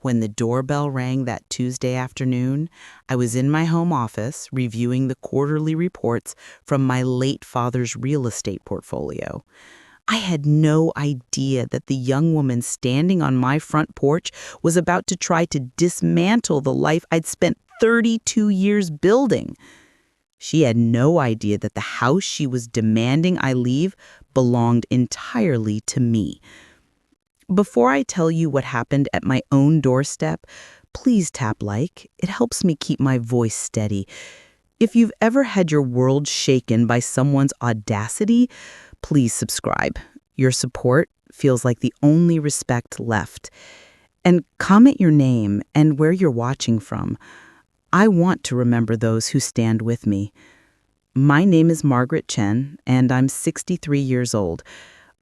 When the doorbell rang that Tuesday afternoon, I was in my home office reviewing the quarterly reports from my late father's real estate portfolio. I had no idea that the young woman standing on my front porch was about to try to dismantle the life I'd spent 32 years building. She had no idea that the house she was demanding I leave belonged entirely to me. Before I tell you what happened at my own doorstep, please tap like. It helps me keep my voice steady. If you've ever had your world shaken by someone's audacity, please subscribe. Your support feels like the only respect left. And comment your name and where you're watching from. I want to remember those who stand with me. My name is Margaret Chen, and I'm 63 years old.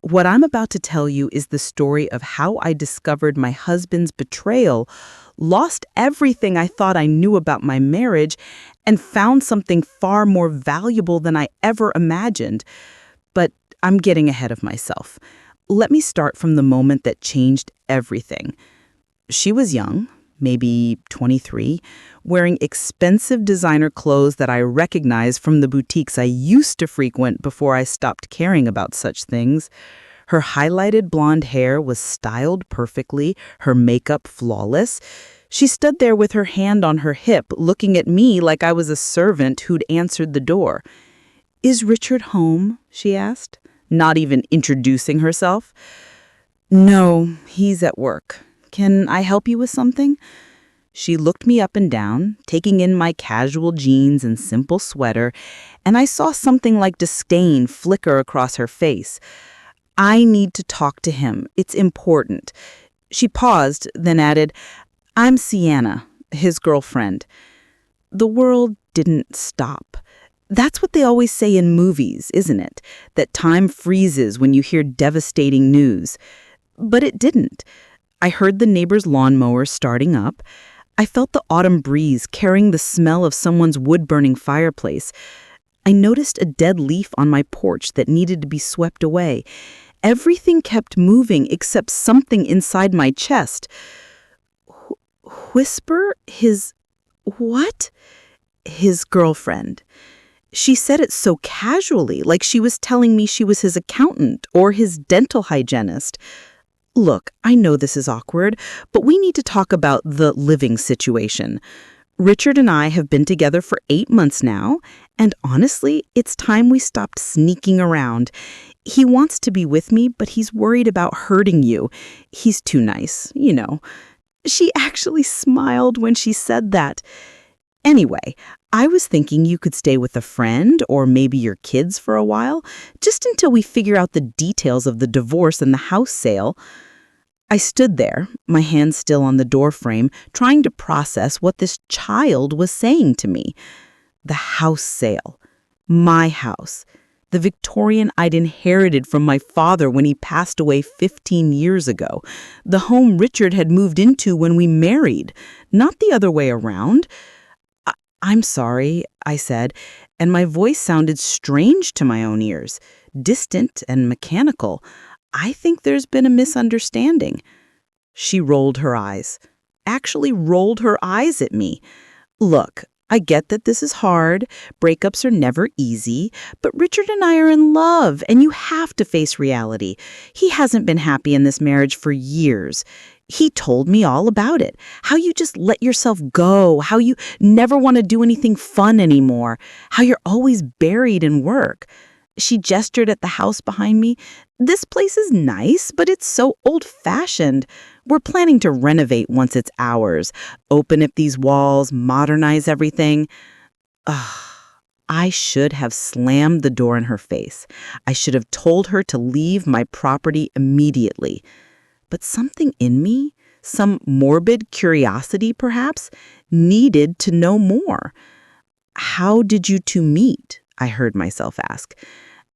What I'm about to tell you is the story of how I discovered my husband's betrayal, lost everything I thought I knew about my marriage, and found something far more valuable than I ever imagined. But I'm getting ahead of myself. Let me start from the moment that changed everything. She was young, maybe 23, wearing expensive designer clothes that I recognized from the boutiques I used to frequent before I stopped caring about such things. Her highlighted blonde hair was styled perfectly, her makeup flawless. She stood there with her hand on her hip, looking at me like I was a servant who'd answered the door. "Is Richard home?" she asked, not even introducing herself. "No, he's at work. Can I help you with something?" She looked me up and down, taking in my casual jeans and simple sweater, and I saw something like disdain flicker across her face. "I need to talk to him. It's important." She paused, then added, "I'm Sienna, his girlfriend." The world didn't stop. That's what they always say in movies, isn't it? That time freezes when you hear devastating news. But it didn't. I heard the neighbor's lawnmower starting up. I felt the autumn breeze carrying the smell of someone's wood-burning fireplace. I noticed a dead leaf on my porch that needed to be swept away. Everything kept moving except something inside my chest. Whisper? What? His girlfriend. She said it so casually, like she was telling me she was his accountant or his dental hygienist. Look, I know this is awkward, but we need to talk about the living situation. Richard and I have been together for 8 months now, and honestly, it's time we stopped sneaking around. He wants to be with me, but he's worried about hurting you. He's too nice, you know. She actually smiled when she said that. Anyway, I was thinking you could stay with a friend or maybe your kids for a while, just until we figure out the details of the divorce and the house sale. I stood there, my hand still on the doorframe, trying to process what this child was saying to me. The house sale. My house. The Victorian I'd inherited from my father when he passed away 15 years ago. The home Richard had moved into when we married. Not the other way around. "I'm sorry," I said, and my voice sounded strange to my own ears, distant and mechanical. "I think there's been a misunderstanding." She rolled her eyes, actually rolled her eyes at me. "Look, I get that this is hard. Breakups are never easy, but Richard and I are in love, and you have to face reality. He hasn't been happy in this marriage for years. He told me all about it, how you just let yourself go, how you never want to do anything fun anymore, how you're always buried in work." She gestured at the house behind me. "This place is nice, but it's so old-fashioned. We're planning to renovate once it's ours, open up these walls, modernize everything." Ugh. I should have slammed the door in her face. I should have told her to leave my property immediately. But something in me, some morbid curiosity perhaps, needed to know more. "How did you two meet?" I heard myself ask.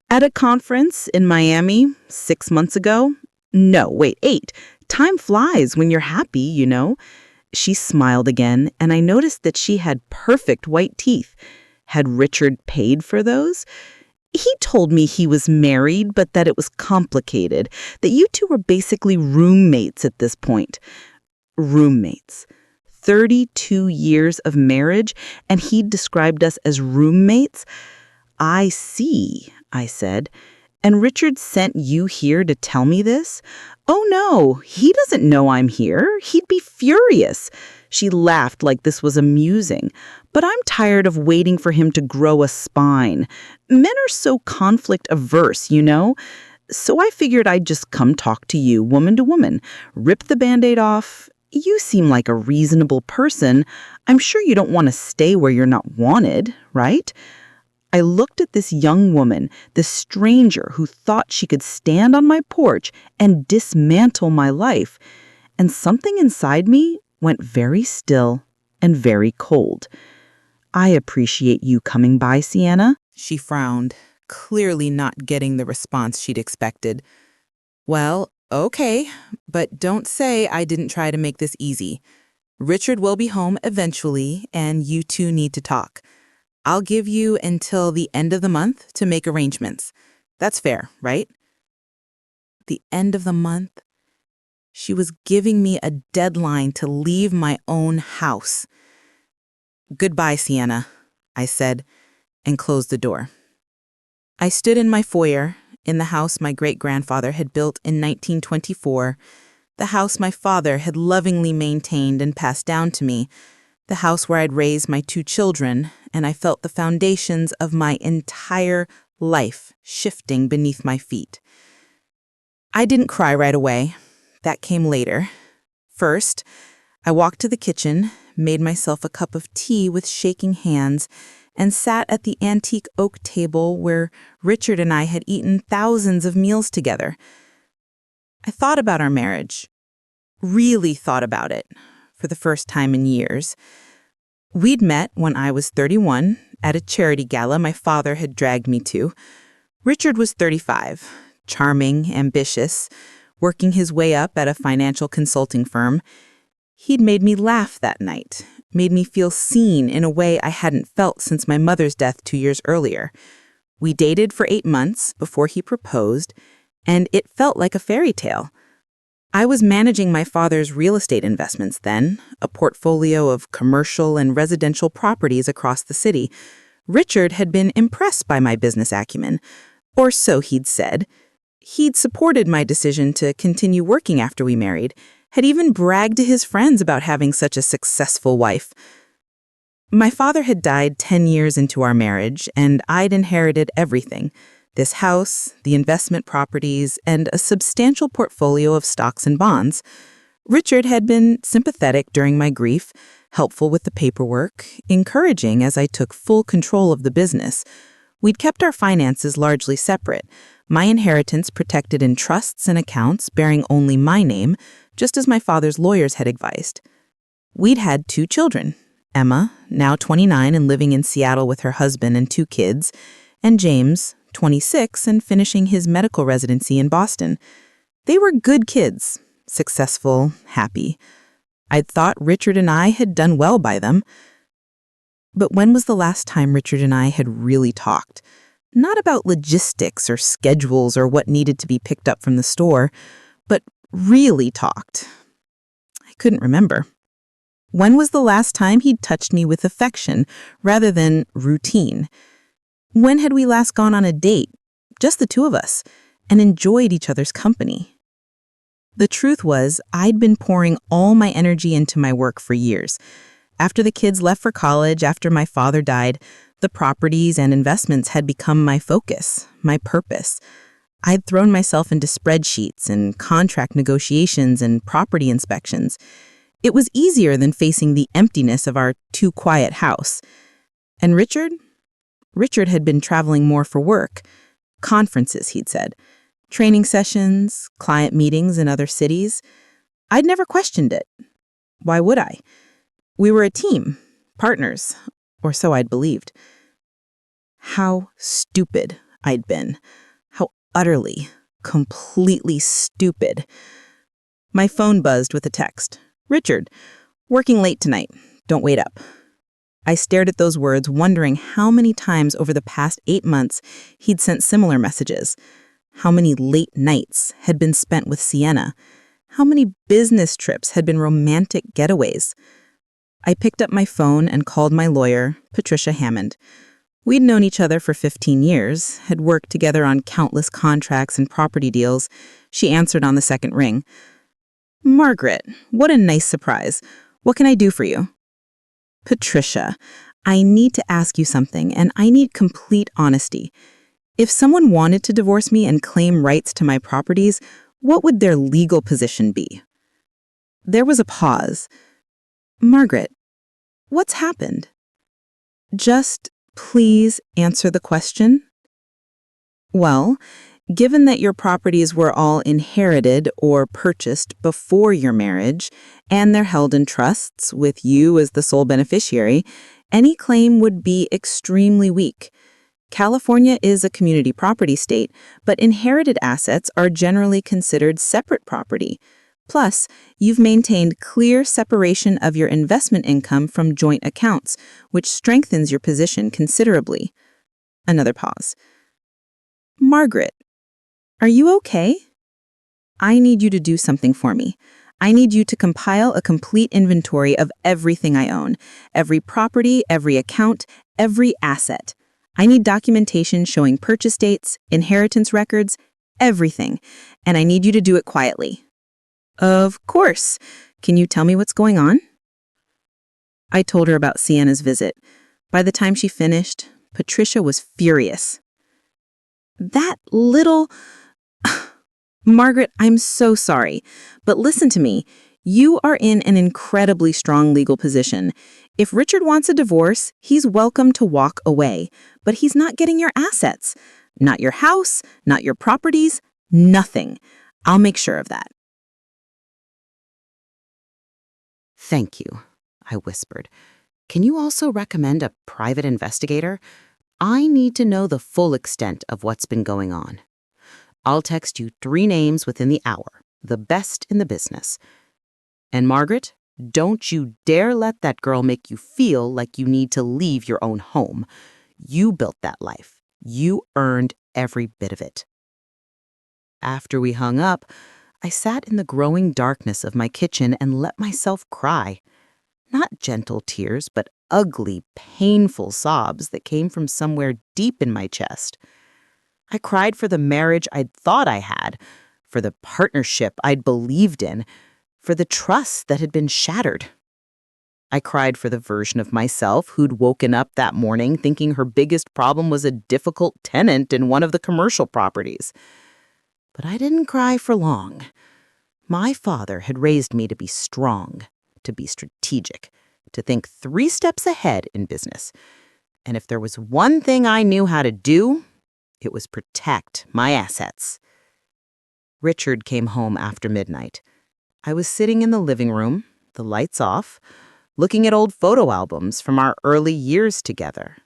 "At a conference in Miami 6 months ago. No, wait, 8. Time flies when you're happy, you know." She smiled again, and I noticed that she had perfect white teeth. Had Richard paid for those? He told me he was married, but that it was complicated, that you two were basically roommates at this point. Roommates. 32 years of marriage, and he'd described us as roommates? I see, I said. And Richard sent you here to tell me this? Oh no, he doesn't know I'm here. He'd be furious. She laughed like this was amusing. But I'm tired of waiting for him to grow a spine. Men are so conflict averse, you know? So I figured I'd just come talk to you, woman to woman, rip the Band-Aid off. You seem like a reasonable person. I'm sure you don't want to stay where you're not wanted, right? I looked at this young woman, this stranger who thought she could stand on my porch and dismantle my life, and something inside me went very still and very cold. I appreciate you coming by, Sienna. She frowned, clearly not getting the response she'd expected. Well, okay, but don't say I didn't try to make this easy. Richard will be home eventually, and you two need to talk. I'll give you until the end of the month to make arrangements. That's fair, right? The end of the month? She was giving me a deadline to leave my own house. Goodbye, Sienna, I said, and closed the door. I stood in my foyer, in the house my great-grandfather had built in 1924, the house my father had lovingly maintained and passed down to me, the house where I'd raised my 2 children, and I felt the foundations of my entire life shifting beneath my feet. I didn't cry right away. That came later. First, I walked to the kitchen, made myself a cup of tea with shaking hands, and sat at the antique oak table where Richard and I had eaten thousands of meals together. I thought about our marriage, really thought about it, for the first time in years. We'd met when I was 31 at a charity gala my father had dragged me to. Richard was 35, charming, ambitious, working his way up at a financial consulting firm. He'd made me laugh that night, made me feel seen in a way I hadn't felt since my mother's death 2 years earlier. We dated for 8 months before he proposed, and it felt like a fairy tale. I was managing my father's real estate investments then, a portfolio of commercial and residential properties across the city. Richard had been impressed by my business acumen, or so he'd said. He'd supported my decision to continue working after we married, had even bragged to his friends about having such a successful wife. My father had died 10 years into our marriage, and I'd inherited everything. This house, the investment properties, and a substantial portfolio of stocks and bonds. Richard had been sympathetic during my grief, helpful with the paperwork, encouraging as I took full control of the business. We'd kept our finances largely separate, my inheritance protected in trusts and accounts bearing only my name, just as my father's lawyers had advised. We'd had 2 children, Emma, now 29 and living in Seattle with her husband and 2 kids, and James, 26 and finishing his medical residency in Boston. They were good kids, successful, happy. I'd thought Richard and I had done well by them. But when was the last time Richard and I had really talked? Not about logistics or schedules or what needed to be picked up from the store, but really talked. I couldn't remember. When was the last time he'd touched me with affection rather than routine? When had we last gone on a date, just the 2 of us, and enjoyed each other's company? The truth was, I'd been pouring all my energy into my work for years. After the kids left for college, after my father died, the properties and investments had become my focus, my purpose. I'd thrown myself into spreadsheets and contract negotiations and property inspections. It was easier than facing the emptiness of our too quiet house. And Richard had been traveling more for work. Conferences, he'd said. Training sessions, client meetings in other cities. I'd never questioned it. Why would I? We were a team, partners, or so I'd believed. How stupid I'd been. How utterly, completely stupid. My phone buzzed with a text. Richard, working late tonight. Don't wait up. I stared at those words, wondering how many times over the past 8 months he'd sent similar messages. How many late nights had been spent with Sienna. How many business trips had been romantic getaways? I picked up my phone and called my lawyer, Patricia Hammond. We'd known each other for 15 years, had worked together on countless contracts and property deals. She answered on the second ring. Margaret, what a nice surprise. What can I do for you? Patricia, I need to ask you something, and I need complete honesty. If someone wanted to divorce me and claim rights to my properties, what would their legal position be? There was a pause. Margaret, what's happened? Just please answer the question. Well, given that your properties were all inherited or purchased before your marriage, and they're held in trusts with you as the sole beneficiary, any claim would be extremely weak. California is a community property state, but inherited assets are generally considered separate property. Plus, you've maintained clear separation of your investment income from joint accounts, which strengthens your position considerably. Another pause. Margaret, are you okay? I need you to do something for me. I need you to compile a complete inventory of everything I own, every property, every account, every asset. I need documentation showing purchase dates, inheritance records, everything, and I need you to do it quietly. Of course. Can you tell me what's going on? I told her about Sienna's visit. By the time she finished, Patricia was furious. That little... Margaret, I'm so sorry, but listen to me. You are in an incredibly strong legal position. If Richard wants a divorce, he's welcome to walk away, but he's not getting your assets. Not your house, not your properties, nothing. I'll make sure of that. Thank you, I whispered. Can you also recommend a private investigator? I need to know the full extent of what's been going on. I'll text you 3 names within the hour, the best in the business. And Margaret, don't you dare let that girl make you feel like you need to leave your own home. You built that life. You earned every bit of it. After we hung up, I sat in the growing darkness of my kitchen and let myself cry. Not gentle tears, but ugly, painful sobs that came from somewhere deep in my chest. I cried for the marriage I'd thought I had, for the partnership I'd believed in, for the trust that had been shattered. I cried for the version of myself who'd woken up that morning thinking her biggest problem was a difficult tenant in one of the commercial properties. But I didn't cry for long. My father had raised me to be strong, to be strategic, to think 3 steps ahead in business. And if there was one thing I knew how to do, it was protect my assets. Richard came home after midnight. I was sitting in the living room, the lights off, looking at old photo albums from our early years together.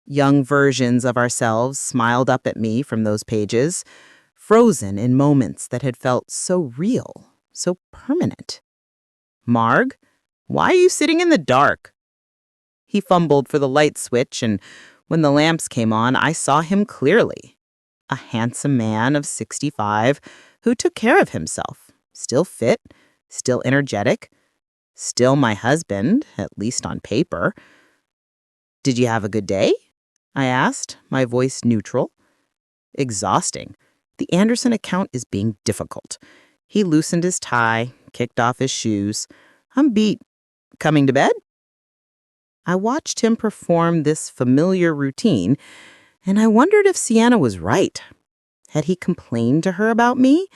Young versions of ourselves smiled up at me from those pages, frozen in moments that had felt so real, so permanent. Marg, why are you sitting in the dark? He fumbled for the light switch, and when the lamps came on, I saw him clearly. A handsome man of 65 who took care of himself, still fit, still energetic, still my husband, at least on paper. Did you have a good day? I asked, my voice neutral. Exhausting. The Anderson account is being difficult. He loosened his tie, kicked off his shoes. I'm beat. Coming to bed? I watched him perform this familiar routine, and I wondered if Sienna was right. Had he complained to her about me?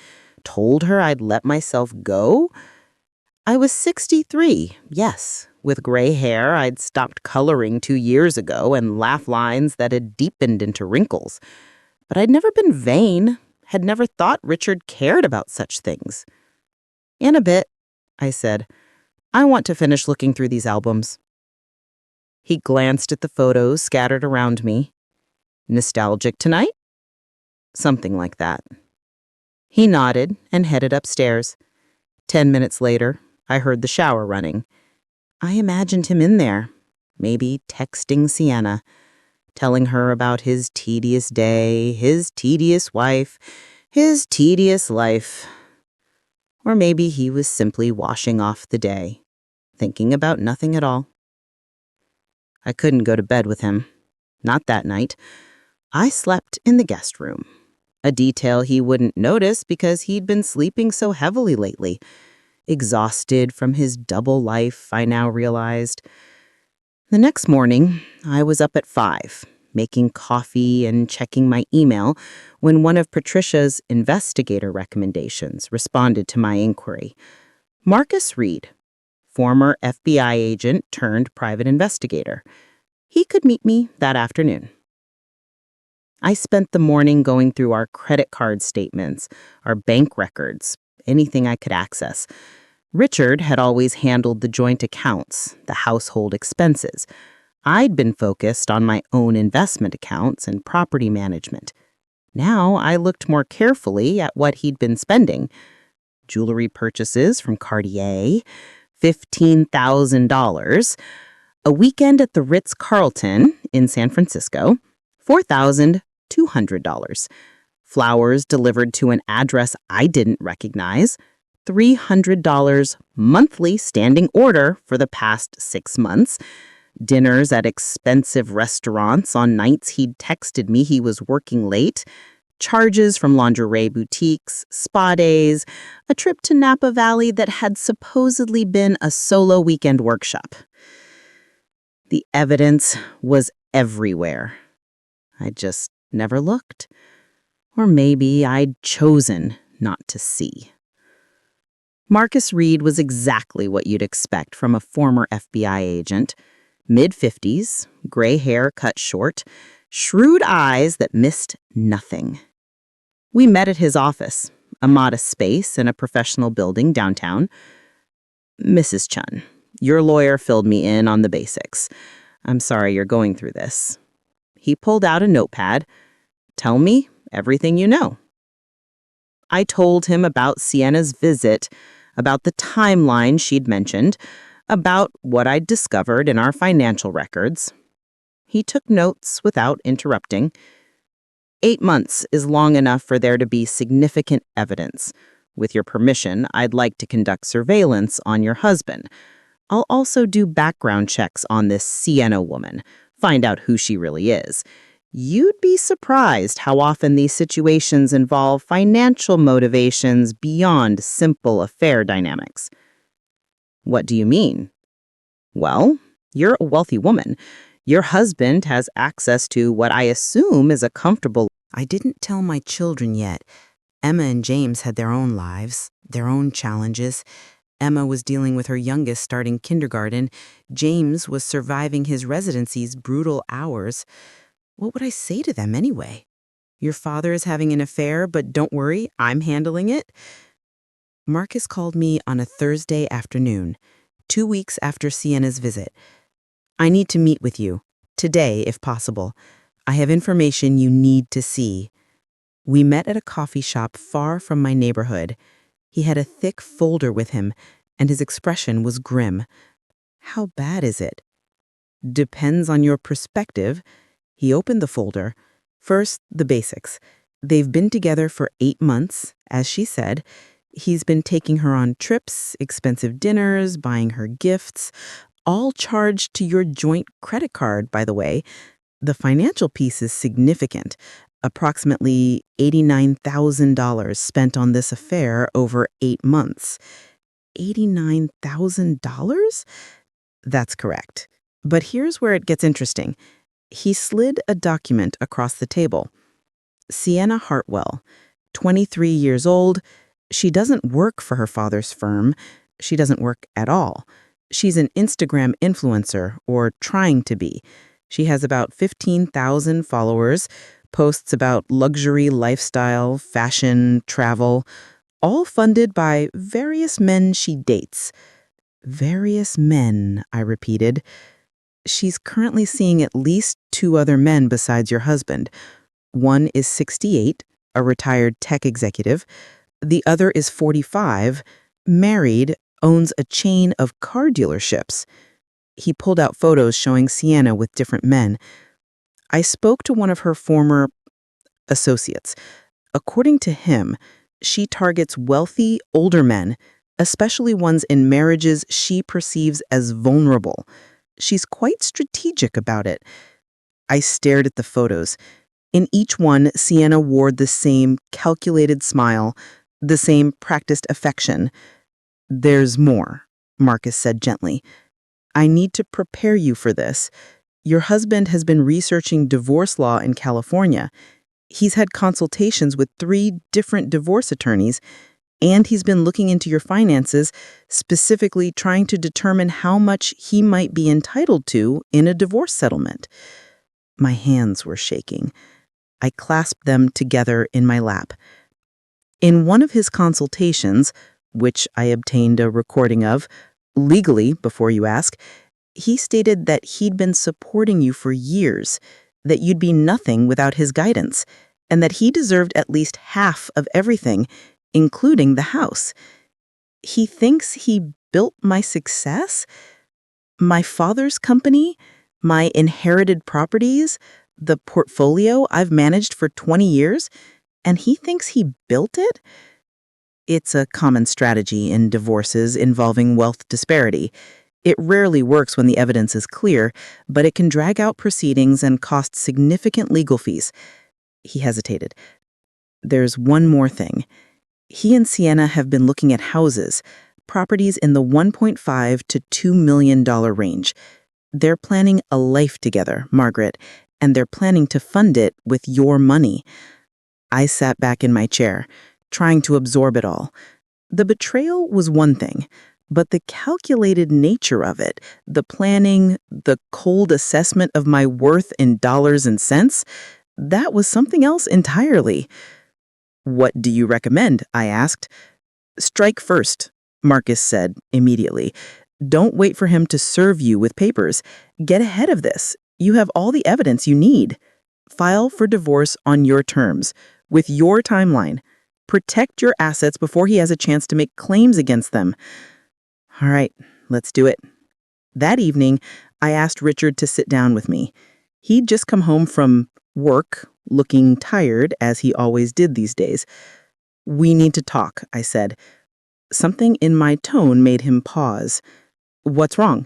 Told her I'd let myself go? I was 63, yes. With gray hair I'd stopped coloring 2 years ago and laugh lines that had deepened into wrinkles. But I'd never been vain, had never thought Richard cared about such things. In a bit, I said. I want to finish looking through these albums. He glanced at the photos scattered around me. Nostalgic tonight? Something like that. He nodded and headed upstairs. 10 minutes later, I heard the shower running. I imagined him in there, maybe texting Sienna, telling her about his tedious day, his tedious wife, his tedious life. Or maybe he was simply washing off the day, thinking about nothing at all. I couldn't go to bed with him. Not that night. I slept in the guest room, a detail he wouldn't notice because he'd been sleeping so heavily lately. Exhausted from his double life, I now realized. The next morning, I was up at 5, making coffee and checking my email when one of Patricia's investigator recommendations responded to my inquiry. Marcus Reed, former FBI agent turned private investigator. He could meet me that afternoon. I spent the morning going through our credit card statements, our bank records, anything I could access. Richard had always handled the joint accounts, the household expenses. I'd been focused on my own investment accounts and property management. Now I looked more carefully at what he'd been spending. Jewelry purchases from Cartier, $15,000. A weekend at the Ritz-Carlton in San Francisco, $4,200. Flowers delivered to an address I didn't recognize, $300 monthly standing order for the past 6 months, dinners at expensive restaurants on nights he'd texted me he was working late, charges from lingerie boutiques, spa days, a trip to Napa Valley that had supposedly been a solo weekend workshop. The evidence was everywhere. I just never looked. Or maybe I'd chosen not to see. Marcus Reed was exactly what you'd expect from a former FBI agent. Mid-50s, gray hair cut short, shrewd eyes that missed nothing. We met at his office, a modest space in a professional building downtown. "Mrs. Chun, your lawyer filled me in on the basics. I'm sorry you're going through this." He pulled out a notepad. "Tell me everything you know." I told him about Sienna's visit, about the timeline she'd mentioned, about what I'd discovered in our financial records. He took notes without interrupting. 8 months is long enough for there to be significant evidence. With your permission, I'd like to conduct surveillance on your husband. I'll also do background checks on this Sienna woman, find out who she really is. You'd be surprised how often these situations involve financial motivations beyond simple affair dynamics. "What do you mean?" "Well, you're a wealthy woman. Your husband has access to what I assume is a comfortable..." I didn't tell my children yet. Emma and James had their own lives, their own challenges. Emma was dealing with her youngest starting kindergarten. James was surviving his residency's brutal hours. What would I say to them anyway? Your father is having an affair, but don't worry, I'm handling it. Marcus called me on a Thursday afternoon, 2 weeks after Sienna's visit. "I need to meet with you, today if possible. I have information you need to see." We met at a coffee shop far from my neighborhood. He had a thick folder with him, and his expression was grim. "How bad is it?" "Depends on your perspective." He opened the folder. First, the basics. They've been together for 8 months, as she said. He's been taking her on trips, expensive dinners, buying her gifts, all charged to your joint credit card, by the way. The financial piece is significant. Approximately $89,000 spent on this affair over 8 months. $89,000? That's correct. But here's where it gets interesting. He slid a document across the table. Sienna Hartwell, 23 years old. She doesn't work for her father's firm. She doesn't work at all. She's an Instagram influencer, or trying to be. She has about 15,000 followers, posts about luxury lifestyle, fashion, travel, all funded by various men she dates. Various men, I repeated. She's currently seeing at least 2 other men besides your husband. One is 68, a retired tech executive. The other is 45, married, owns a chain of car dealerships. He pulled out photos showing Sienna with different men. I spoke to one of her former associates. According to him, She targets wealthy, older men, especially ones in marriages she perceives as vulnerable. She's quite strategic about it. I stared at the photos. In each one, Sienna wore the same calculated smile, the same practiced affection. "There's more," Marcus said gently. "I need to prepare you for this. Your husband has been researching divorce law in California. He's had consultations with 3 different divorce attorneys, and he's been looking into your finances, specifically trying to determine how much he might be entitled to in a divorce settlement." My hands were shaking. I clasped them together in my lap. In one of his consultations, which I obtained a recording of, legally, before you ask, he stated that he'd been supporting you for years, that you'd be nothing without his guidance, and that he deserved at least half of everything, including the house. He thinks he built my success, my father's company, my inherited properties, the portfolio I've managed for 20 years, and he thinks he built it? It's a common strategy in divorces involving wealth disparity. It rarely works when the evidence is clear, but it can drag out proceedings and cost significant legal fees. He hesitated. "There's one more thing. He and Sienna have been looking at houses, properties in the $1.5 to $2 million range. They're planning a life together, Margaret, and they're planning to fund it with your money." I sat back in my chair, trying to absorb it all. The betrayal was one thing, but the calculated nature of it, the planning, the cold assessment of my worth in dollars and cents, that was something else entirely. "What do you recommend?" I asked. "Strike first," Marcus said immediately. "Don't wait for him to serve you with papers. Get ahead of this. You have all the evidence you need. File for divorce on your terms, with your timeline. Protect your assets before he has a chance to make claims against them." All right, let's do it. That evening, I asked Richard to sit down with me. He'd just come home from work, looking tired, as he always did these days. "We need to talk," I said. Something in my tone made him pause. "What's wrong?"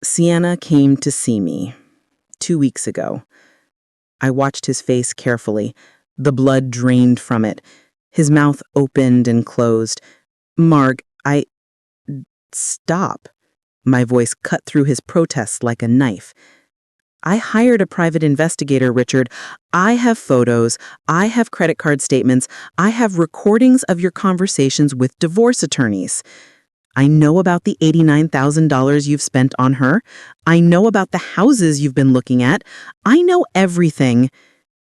"Sienna came to see me 2 weeks ago." I watched his face carefully. The blood drained from it. His mouth opened and closed. "Marg, Stop." My voice cut through his protests like a knife. "I hired a private investigator, Richard. I have photos. I have credit card statements. I have recordings of your conversations with divorce attorneys. I know about the $89,000 you've spent on her. I know about the houses you've been looking at. I know everything."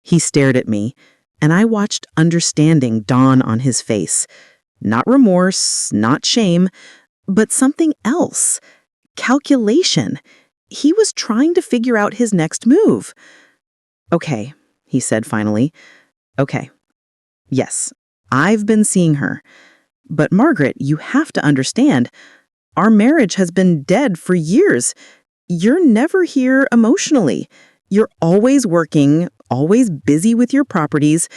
He stared at me, and I watched understanding dawn on his face. Not remorse, not shame, but something else. Calculation. He was trying to figure out his next move. "Okay," he said finally. "Okay. Yes, I've been seeing her. But Margaret, you have to understand, our marriage has been dead for years. You're never here emotionally. You're always working, always busy with your properties.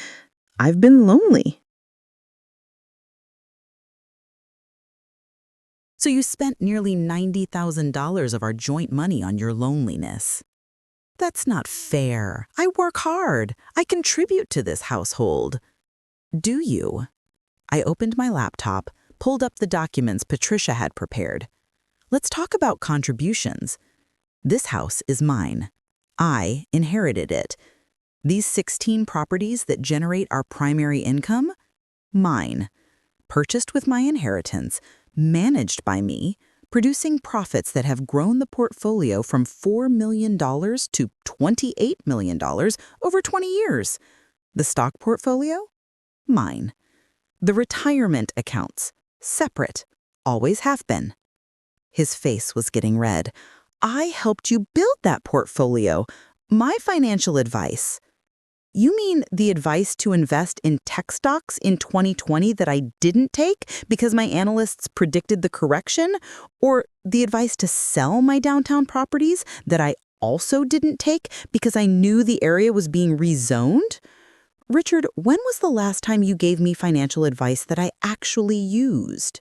I've been lonely." "So you spent nearly $90,000 of our joint money on your loneliness." "That's not fair. I work hard. I contribute to this household." "Do you?" I opened my laptop, pulled up the documents Patricia had prepared. "Let's talk about contributions. This house is mine. I inherited it. These 16 properties that generate our primary income? Mine. Purchased with my inheritance, managed by me, producing profits that have grown the portfolio from $4 million to $28 million over 20 years. The stock portfolio? Mine. The retirement accounts? Separate. Always have been." His face was getting red. "I helped you build that portfolio. My financial advice." "You mean the advice to invest in tech stocks in 2020 that I didn't take because my analysts predicted the correction? Or the advice to sell my downtown properties that I also didn't take because I knew the area was being rezoned?" Richard, when was the last time you gave me financial advice that I actually used?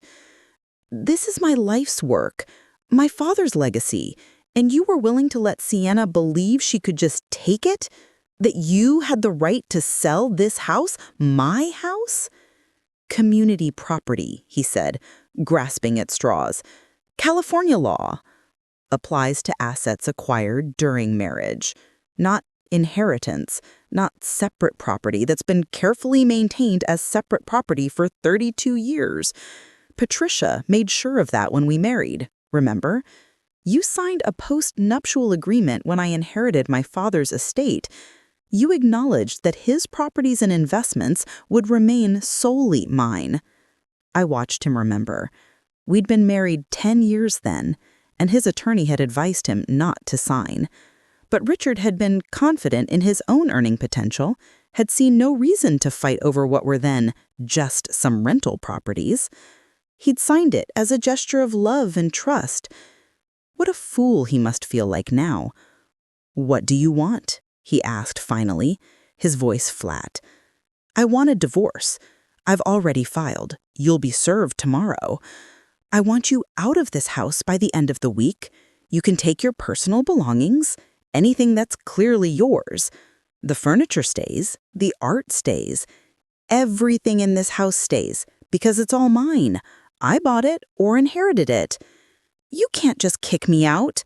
This is my life's work, my father's legacy, and you were willing to let Sienna believe she could just take it? That you had the right to sell this house, my house? Community property, he said, grasping at straws. California law applies to assets acquired during marriage, not inheritance, not separate property that's been carefully maintained as separate property for 32 years. Patricia made sure of that when we married, remember? You signed a post-nuptial agreement when I inherited my father's estate. You acknowledged that his properties and investments would remain solely mine. I watched him remember. We'd been married 10 years then, and his attorney had advised him not to sign. But Richard had been confident in his own earning potential, had seen no reason to fight over what were then just some rental properties. He'd signed it as a gesture of love and trust. What a fool he must feel like now. "What do you want?" he asked finally, his voice flat. "I want a divorce. I've already filed. You'll be served tomorrow. I want you out of this house by the end of the week. You can take your personal belongings, anything that's clearly yours. The furniture stays, the art stays. Everything in this house stays, because it's all mine. I bought it or inherited it. You can't just kick me out."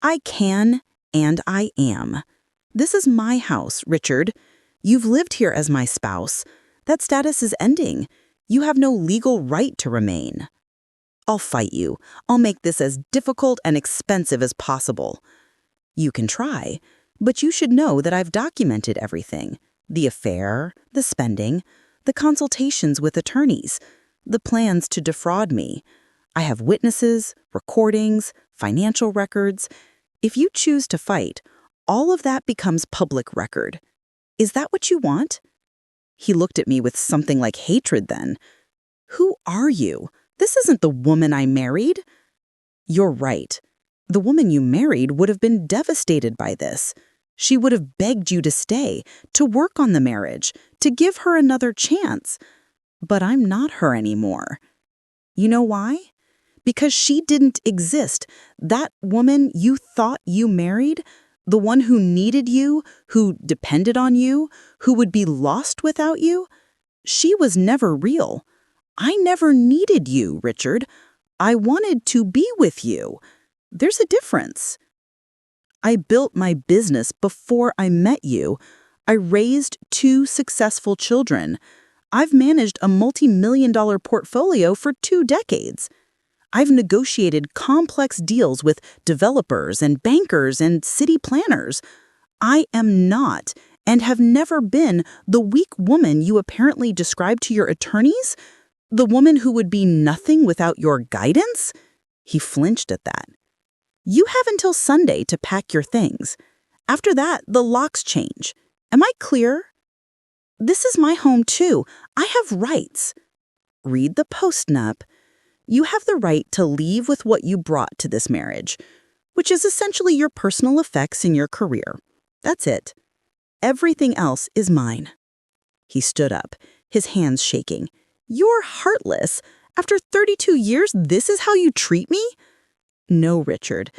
"I can, and I am. This is my house, Richard. You've lived here as my spouse. That status is ending. You have no legal right to remain." "I'll fight you. I'll make this as difficult and expensive as possible." "You can try, but you should know that I've documented everything. The affair, the spending, the consultations with attorneys, the plans to defraud me. I have witnesses, recordings, financial records. If you choose to fight, all of that becomes public record. Is that what you want?" He looked at me with something like hatred then. "Who are you? This isn't the woman I married." "You're right. The woman you married would have been devastated by this. She would have begged you to stay, to work on the marriage, to give her another chance. But I'm not her anymore. You know why? Because she didn't exist. That woman you thought you married, the one who needed you, who depended on you, who would be lost without you, she was never real. I never needed you, Richard. I wanted to be with you. There's a difference. I built my business before I met you. I raised 2 successful children. I've managed a multi-million-dollar portfolio for 2 decades. I've negotiated complex deals with developers and bankers and city planners. I am not, and have never been, the weak woman you apparently described to your attorneys? The woman who would be nothing without your guidance?" He flinched at that. "You have until Sunday to pack your things. After that, the locks change. Am I clear? This is my home, too. I have rights. Read the postnup. You have the right to leave with what you brought to this marriage, which is essentially your personal effects in your career. That's it. Everything else is mine." He stood up, his hands shaking. "You're heartless. After 32 years, this is how you treat me?" "No, Richard.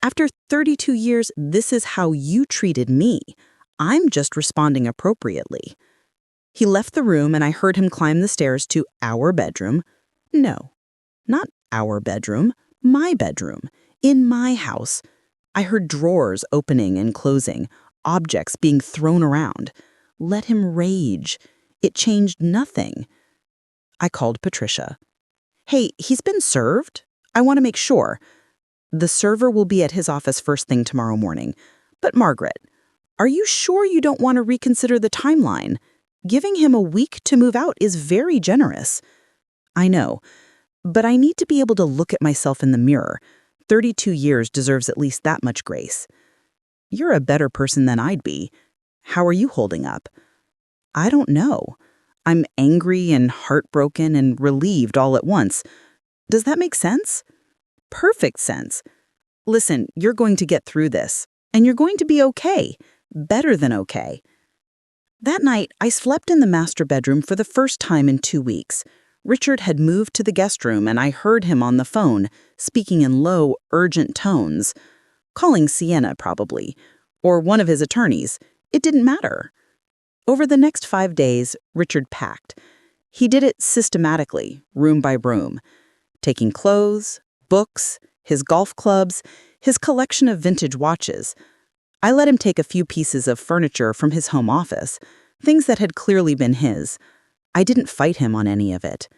After 32 years, this is how you treated me. I'm just responding appropriately." He left the room and I heard him climb the stairs to our bedroom. No, not our bedroom, my bedroom, in my house. I heard drawers opening and closing, objects being thrown around. Let him rage. It changed nothing. I called Patricia. "Hey, he's been served? I want to make sure." "The server will be at his office first thing tomorrow morning. But Margaret, are you sure you don't want to reconsider the timeline? Giving him a week to move out is very generous." "I know, but I need to be able to look at myself in the mirror. 32 years deserves at least that much grace." "You're a better person than I'd be. How are you holding up?" "I don't know. I'm angry and heartbroken and relieved all at once. Does that make sense?" "Perfect sense. Listen, you're going to get through this, and you're going to be okay. Better than okay." That night, I slept in the master bedroom for the first time in 2 weeks. Richard had moved to the guest room, and I heard him on the phone, speaking in low, urgent tones. Calling Sienna, probably. Or one of his attorneys. It didn't matter. Over the next 5 days, Richard packed. He did it systematically, room by room. Taking clothes, books, his golf clubs, his collection of vintage watches. I let him take a few pieces of furniture from his home office, things that had clearly been his. I didn't fight him on any of it.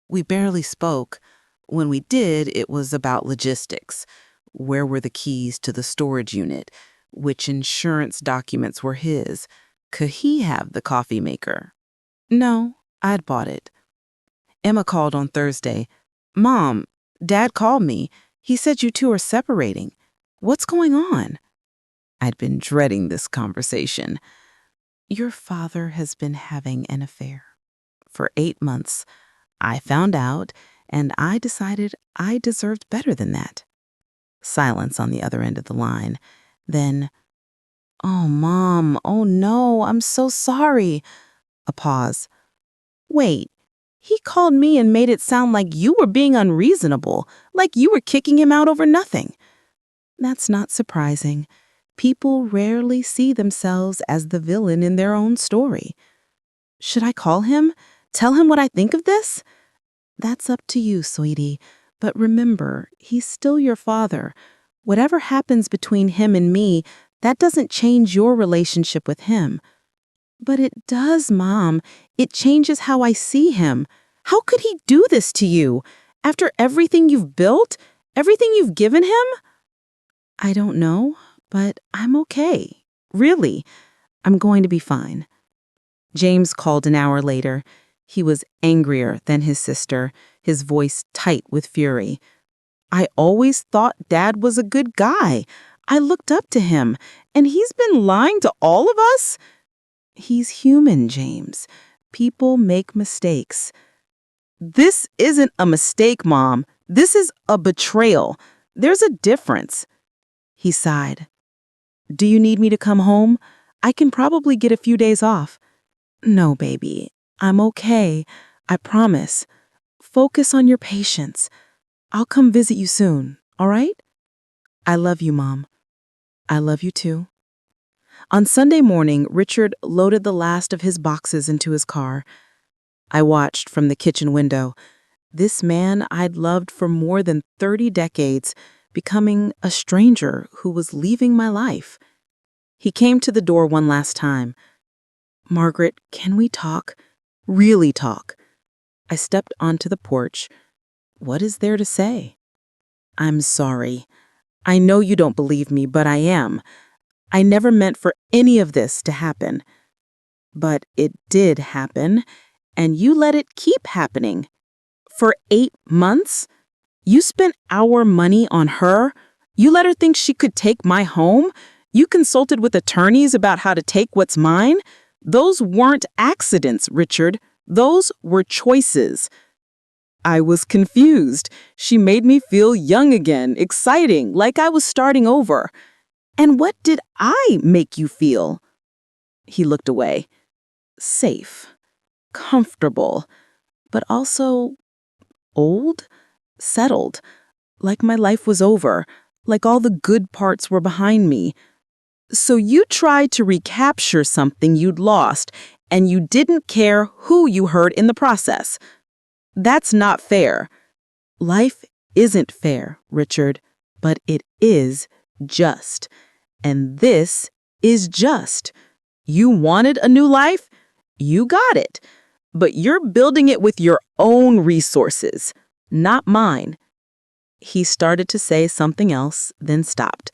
We barely spoke. When we did, it was about logistics. Where were the keys to the storage unit? Which insurance documents were his? Could he have the coffee maker? No, I'd bought it. Emma called on Thursday. Mom, Dad called me. He said you two are separating. What's going on? I'd been dreading this conversation. Your father has been having an affair. For 8 months. I found out, and I decided I deserved better than that. Silence on the other end of the line. Then, oh, Mom, oh no, I'm so sorry. A pause. Wait, he called me and made it sound like you were being unreasonable, like you were kicking him out over nothing. That's not surprising. People rarely see themselves as the villain in their own story. Should I call him? Tell him what I think of this? That's up to you, sweetie. But remember, he's still your father. Whatever happens between him and me, that doesn't change your relationship with him. But it does, Mom. It changes how I see him. How could he do this to you? After everything you've built? Everything you've given him? I don't know, but I'm okay. Really. I'm going to be fine. James called an hour later. He was angrier than his sister, his voice tight with fury. I always thought Dad was a good guy. I looked up to him, and he's been lying to all of us? He's human, James. People make mistakes. This isn't a mistake, Mom. This is a betrayal. There's a difference. He sighed. Do you need me to come home? I can probably get a few days off. No, baby. I'm okay. I promise. Focus on your patience. I'll come visit you soon, all right? I love you, Mom. I love you too. On Sunday morning, Richard loaded the last of his boxes into his car. I watched from the kitchen window. This man I'd loved for more than 30 decades, becoming a stranger who was leaving my life. He came to the door one last time. Margaret, can we talk? Really talk. I stepped onto the porch. What is there to say? I'm sorry. I know you don't believe me, but I am. I never meant for any of this to happen. But it did happen, and you let it keep happening. For 8 months? You spent our money on her? You let her think she could take my home? You consulted with attorneys about how to take what's mine? Those weren't accidents, Richard. Those were choices. I was confused. She made me feel young again, exciting, like I was starting over. And what did I make you feel? He looked away. Safe, comfortable, but also old, settled, like my life was over, like all the good parts were behind me. So you tried to recapture something you'd lost, and you didn't care who you hurt in the process. That's not fair. Life isn't fair, Richard, but it is just. And this is just. You wanted a new life? You got it. But you're building it with your own resources, not mine. He started to say something else, then stopped.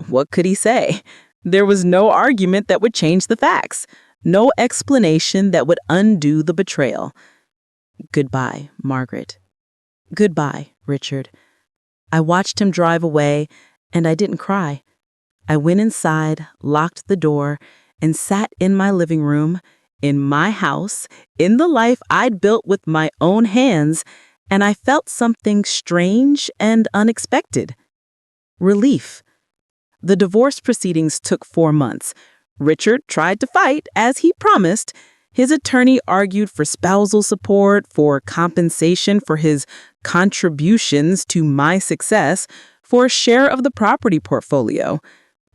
What could he say? There was no argument that would change the facts, no explanation that would undo the betrayal. Goodbye, Margaret. Goodbye, Richard. I watched him drive away, and I didn't cry. I went inside, locked the door, and sat in my living room, in my house, in the life I'd built with my own hands, and I felt something strange and unexpected. Relief. The divorce proceedings took 4 months. Richard tried to fight, as he promised. His attorney argued for spousal support, for compensation for his contributions to my success, for a share of the property portfolio.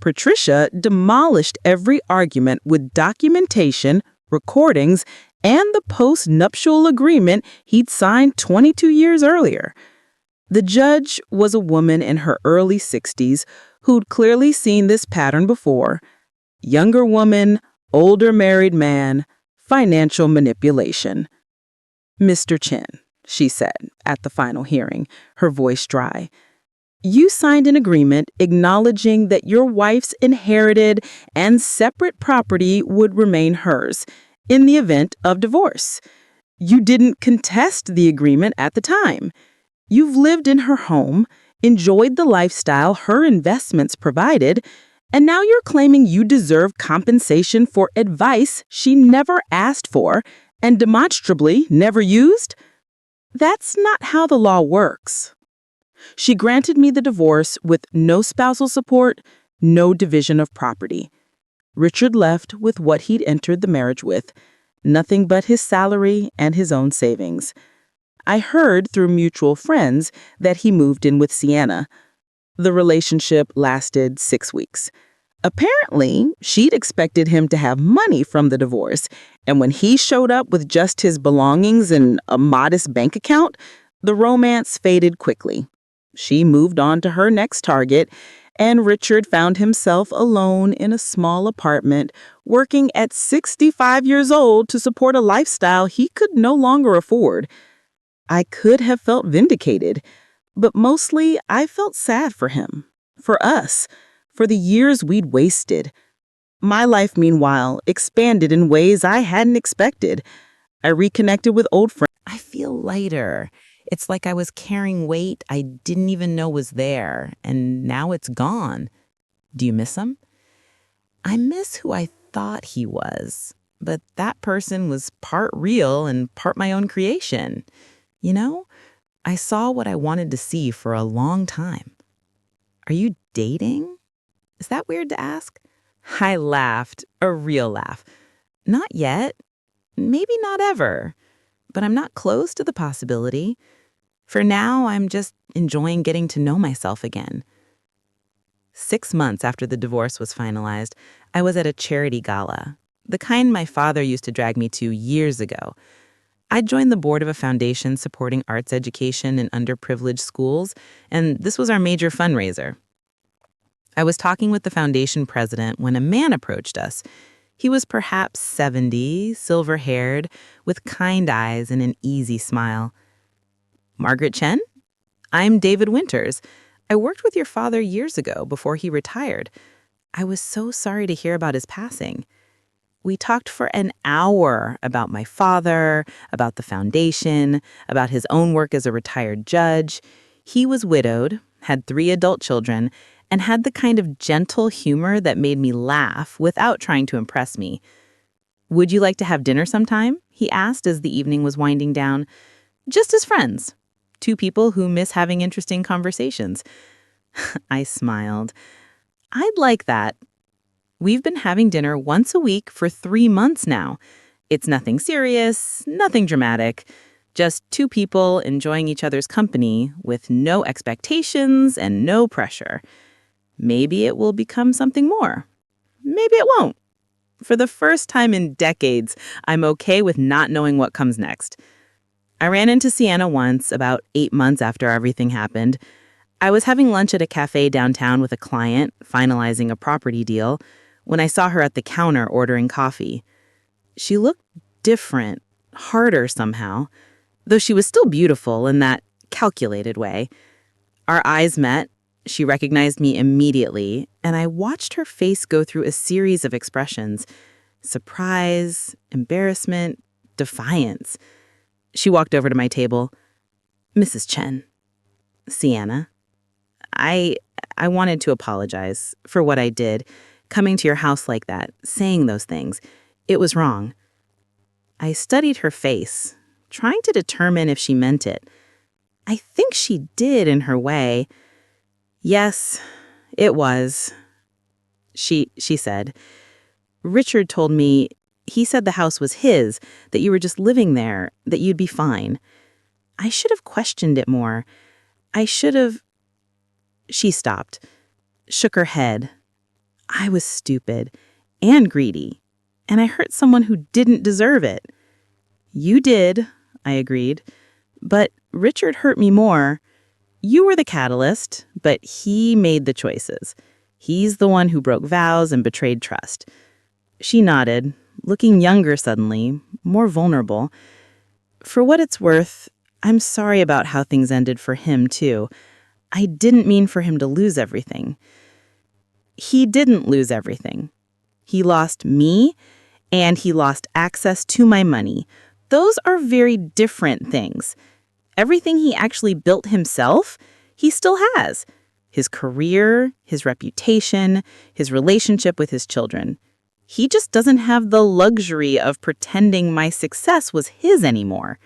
Patricia demolished every argument with documentation, recordings, and the post-nuptial agreement he'd signed 22 years earlier. The judge was a woman in her early 60s who'd clearly seen this pattern before. Younger woman, older married man, financial manipulation. "Mr. Chen," she said at the final hearing, her voice dry, "you signed an agreement acknowledging that your wife's inherited and separate property would remain hers in the event of divorce. You didn't contest the agreement at the time. You've lived in her home, enjoyed the lifestyle her investments provided, and now you're claiming you deserve compensation for advice she never asked for and demonstrably never used? That's not how the law works." She granted me the divorce with no spousal support, no division of property. Richard left with what he'd entered the marriage with, nothing but his salary and his own savings. I heard through mutual friends that he moved in with Sienna. The relationship lasted 6 weeks. Apparently, she'd expected him to have money from the divorce, and when he showed up with just his belongings and a modest bank account, the romance faded quickly. She moved on to her next target, and Richard found himself alone in a small apartment, working at 65 years old to support a lifestyle he could no longer afford. I could have felt vindicated, but mostly I felt sad for him, for us, for the years we'd wasted. My life, meanwhile, expanded in ways I hadn't expected. I reconnected with old friends. I feel lighter. It's like I was carrying weight I didn't even know was there, and now it's gone. Do you miss him? I miss who I thought he was, but that person was part real and part my own creation. You know, I saw what I wanted to see for a long time. Are you dating? Is that weird to ask? I laughed, a real laugh. Not yet. Maybe not ever. But I'm not close to the possibility. For now, I'm just enjoying getting to know myself again. 6 months after the divorce was finalized, I was at a charity gala, the kind my father used to drag me to years ago. I joined the board of a foundation supporting arts education in underprivileged schools, and this was our major fundraiser. I was talking with the foundation president when a man approached us. He was perhaps 70, silver-haired, with kind eyes and an easy smile. "Margaret Chen? I'm David Winters. I worked with your father years ago before he retired. I was so sorry to hear about his passing." We talked for an hour about my father, about the foundation, about his own work as a retired judge. He was widowed, had 3 adult children, and had the kind of gentle humor that made me laugh without trying to impress me. "Would you like to have dinner sometime?" he asked as the evening was winding down. "Just as friends. 2 people who miss having interesting conversations." I smiled. "I'd like that. We've been having dinner once a week for 3 months now. It's nothing serious, nothing dramatic. Just 2 people enjoying each other's company with no expectations and no pressure. Maybe it will become something more. Maybe it won't. For the first time in decades, I'm okay with not knowing what comes next." I ran into Sienna once, about 8 months after everything happened. I was having lunch at a cafe downtown with a client, finalizing a property deal, when I saw her at the counter ordering coffee. She looked different, harder somehow, though she was still beautiful in that calculated way. Our eyes met. She recognized me immediately, and I watched her face go through a series of expressions: surprise, embarrassment, defiance. She walked over to my table. "Mrs. Chen." "Sienna." I wanted to apologize for what I did, coming to your house like that, saying those things. It was wrong. I studied her face, trying to determine if she meant it. I think she did in her way. Yes, it was, she said. Richard told me, he said the house was his, that you were just living there, that you'd be fine. I should have questioned it more. I should have. She stopped, shook her head. I was stupid and greedy, and I hurt someone who didn't deserve it. You did, I agreed, but Richard hurt me more. You were the catalyst, but he made the choices. He's the one who broke vows and betrayed trust. She nodded, looking younger suddenly, more vulnerable. For what it's worth, I'm sorry about how things ended for him, too. I didn't mean for him to lose everything. He didn't lose everything. He lost me, and he lost access to my money. Those are very different things. Everything he actually built himself, he still has. His career, his reputation, his relationship with his children. He just doesn't have the luxury of pretending my success was his anymore.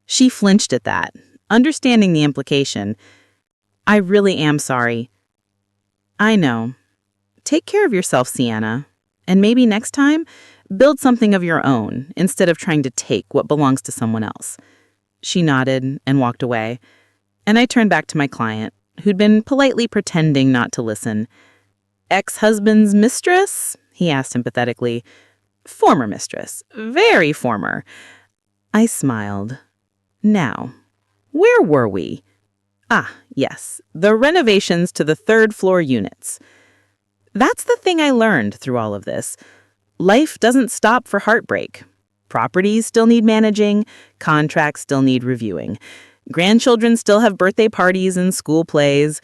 She flinched at that, understanding the implication. I really am sorry. I know. Take care of yourself, Sienna. And maybe next time, build something of your own instead of trying to take what belongs to someone else. She nodded and walked away, and I turned back to my client, who'd been politely pretending not to listen. Ex-husband's mistress? He asked sympathetically. Former mistress. Very former. I smiled. Now, where were we? Ah, yes, the renovations to the third-floor units. That's the thing I learned through all of this. Life doesn't stop for heartbreak. Properties still need managing, contracts still need reviewing. Grandchildren still have birthday parties and school plays.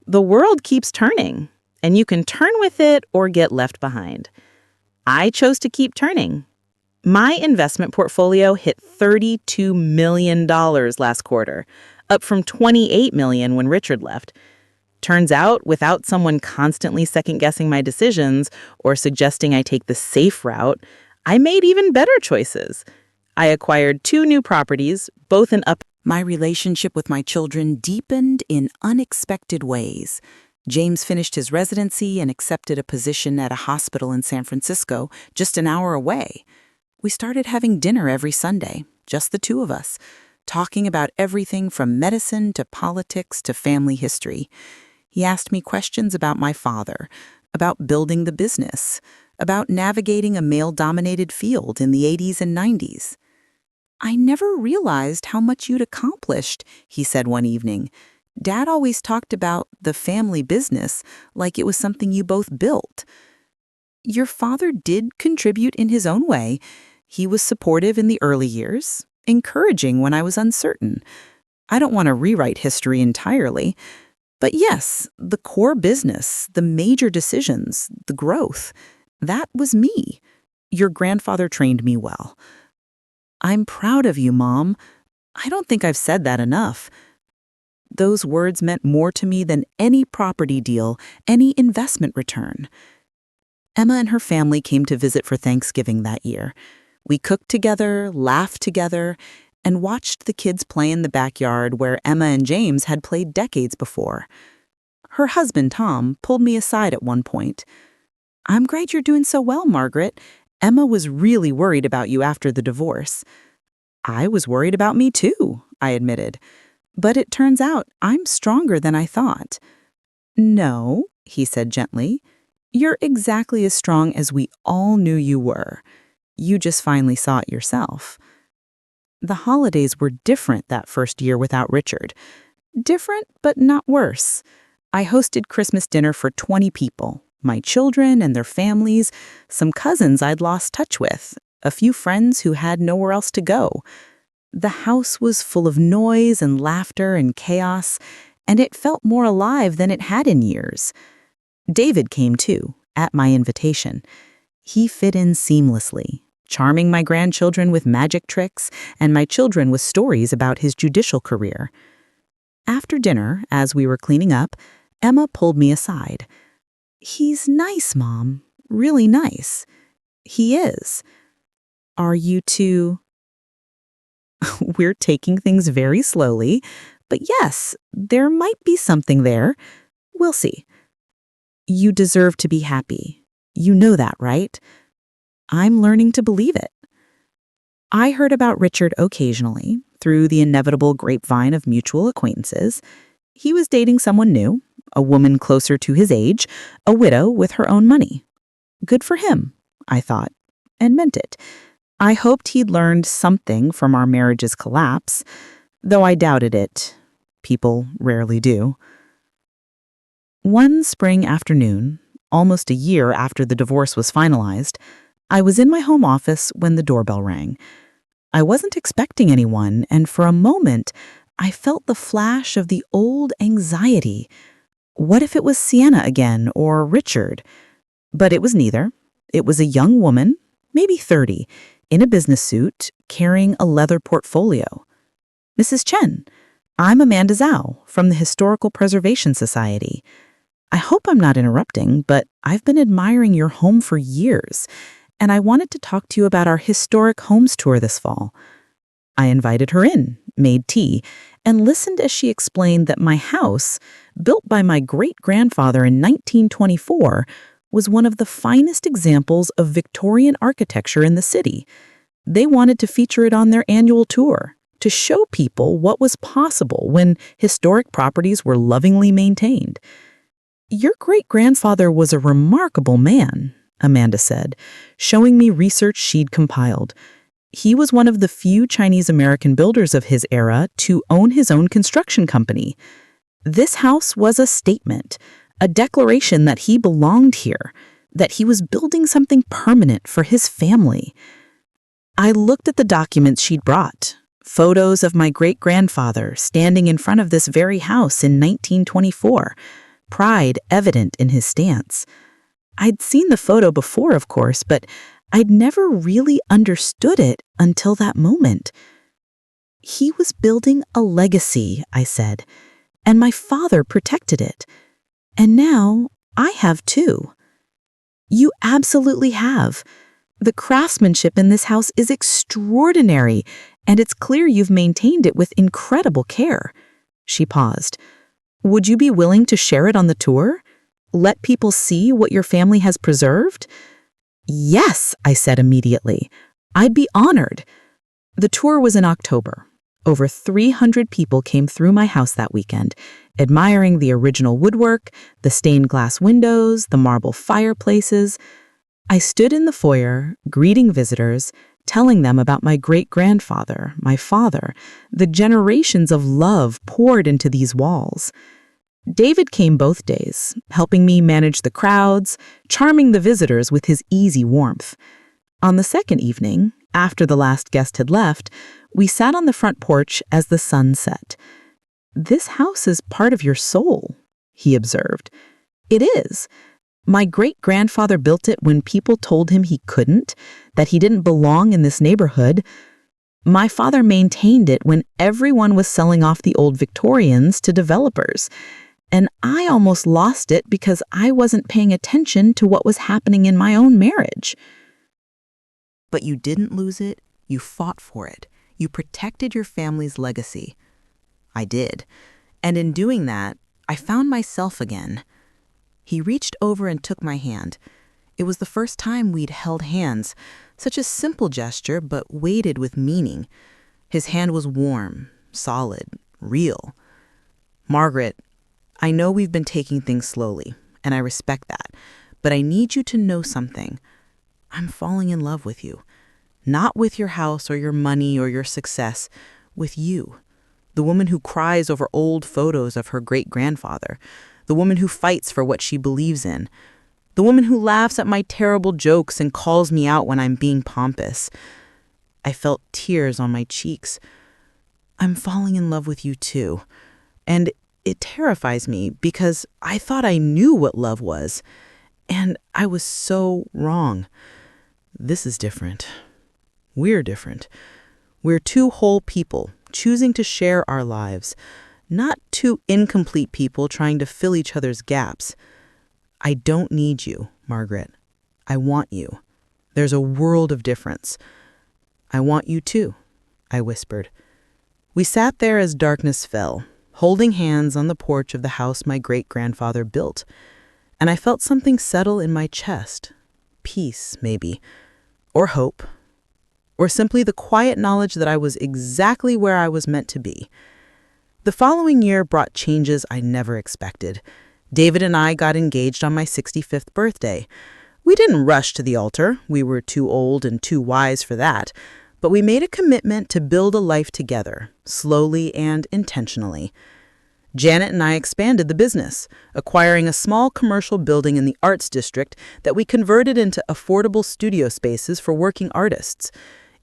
The world keeps turning, and you can turn with it or get left behind. I chose to keep turning. My investment portfolio hit $32 million last quarter, up from $28 million when Richard left. Turns out, without someone constantly second-guessing my decisions or suggesting I take the safe route, I made even better choices. I acquired 2 new properties, both in up. My relationship with my children deepened in unexpected ways. James finished his residency and accepted a position at a hospital in San Francisco, just an hour away. We started having dinner every Sunday, just the 2 of us, talking about everything from medicine to politics to family history. He asked me questions about my father, about building the business, about navigating a male-dominated field in the 80s and 90s. I never realized how much you'd accomplished, he said one evening. Dad always talked about the family business like it was something you both built. Your father did contribute in his own way. He was supportive in the early years, encouraging when I was uncertain. I don't want to rewrite history entirely. But yes, the core business, the major decisions, the growth, that was me. Your grandfather trained me well. I'm proud of you, Mom. I don't think I've said that enough. Those words meant more to me than any property deal, any investment return. Emma and her family came to visit for Thanksgiving that year. We cooked together, laughed together, and watched the kids play in the backyard where Emma and James had played decades before. Her husband, Tom, pulled me aside at one point. I'm glad you're doing so well, Margaret. Emma was really worried about you after the divorce. I was worried about me too, I admitted. But it turns out I'm stronger than I thought. No, he said gently. You're exactly as strong as we all knew you were. You just finally saw it yourself. The holidays were different that first year without Richard. Different, but not worse. I hosted Christmas dinner for 20 people, my children and their families, some cousins I'd lost touch with, a few friends who had nowhere else to go. The house was full of noise and laughter and chaos, and it felt more alive than it had in years. David came too, at my invitation. He fit in seamlessly, charming my grandchildren with magic tricks and my children with stories about his judicial career. After dinner, as we were cleaning up, Emma pulled me aside. He's nice, Mom. Really nice. He is. Are you two? We're taking things very slowly, But yes, there might be something there. We'll see. You deserve to be happy. You know that, right? I'm learning to believe it. I heard about Richard occasionally, through the inevitable grapevine of mutual acquaintances. He was dating someone new, a woman closer to his age, a widow with her own money. Good for him, I thought, and meant it. I hoped he'd learned something from our marriage's collapse, though I doubted it. People rarely do. One spring afternoon, almost a year after the divorce was finalized, I was in my home office when the doorbell rang. I wasn't expecting anyone, and for a moment, I felt the flash of the old anxiety. What if it was Sienna again, or Richard? But it was neither. It was a young woman, maybe 30, in a business suit, carrying a leather portfolio. Mrs. Chen, I'm Amanda Zhao from the Historical Preservation Society. I hope I'm not interrupting, but I've been admiring your home for years, and I wanted to talk to you about our historic homes tour this fall. I invited her in, made tea, and listened as she explained that my house, built by my great-grandfather in 1924, was one of the finest examples of Victorian architecture in the city. They wanted to feature it on their annual tour, to show people what was possible when historic properties were lovingly maintained. Your great-grandfather was a remarkable man, Amanda said, showing me research she'd compiled. He was one of the few Chinese-American builders of his era to own his own construction company. This house was a statement, a declaration that he belonged here, that he was building something permanent for his family. I looked at the documents she'd brought, photos of my great-grandfather standing in front of this very house in 1924, pride evident in his stance. I'd seen the photo before, of course, but I'd never really understood it until that moment. He was building a legacy, I said, and my father protected it. And now I have too. You absolutely have. The craftsmanship in this house is extraordinary, and it's clear you've maintained it with incredible care. She paused. Would you be willing to share it on the tour? Let people see what your family has preserved? Yes, I said immediately. I'd be honored. The tour was in October. Over 300 people came through my house that weekend, admiring the original woodwork, the stained glass windows, the marble fireplaces. I stood in the foyer, greeting visitors, telling them about my great-grandfather, my father, the generations of love poured into these walls. David came both days, helping me manage the crowds, charming the visitors with his easy warmth. On the second evening, after the last guest had left, we sat on the front porch as the sun set. This house is part of your soul, he observed. It is. My great-grandfather built it when people told him he couldn't, that he didn't belong in this neighborhood. My father maintained it when everyone was selling off the old Victorians to developers. And I almost lost it because I wasn't paying attention to what was happening in my own marriage. But you didn't lose it. You fought for it. You protected your family's legacy. I did. And in doing that, I found myself again. He reached over and took my hand. It was the first time we'd held hands, such a simple gesture, but weighted with meaning. His hand was warm, solid, real. Margaret, I know we've been taking things slowly, and I respect that, but I need you to know something. I'm falling in love with you. Not with your house or your money or your success, with you. The woman who cries over old photos of her great-grandfather. The woman who fights for what she believes in. The woman who laughs at my terrible jokes and calls me out when I'm being pompous. I felt tears on my cheeks. I'm falling in love with you too. And it terrifies me because I thought I knew what love was. And I was so wrong. This is different. We're different. We're two whole people choosing to share our lives, not two incomplete people trying to fill each other's gaps. I don't need you, Margaret. I want you. There's a world of difference. I want you too, I whispered. We sat there as darkness fell. holding hands on the porch of the house my great-grandfather built, and I felt something settle in my chest. Peace, maybe, or hope, or simply the quiet knowledge that I was exactly where I was meant to be. The following year brought changes I never expected. David and I got engaged on my 65th birthday. We didn't rush to the altar. We were too old and too wise for that. But we made a commitment to build a life together, slowly and intentionally. Janet and I expanded the business, acquiring a small commercial building in the Arts District that we converted into affordable studio spaces for working artists.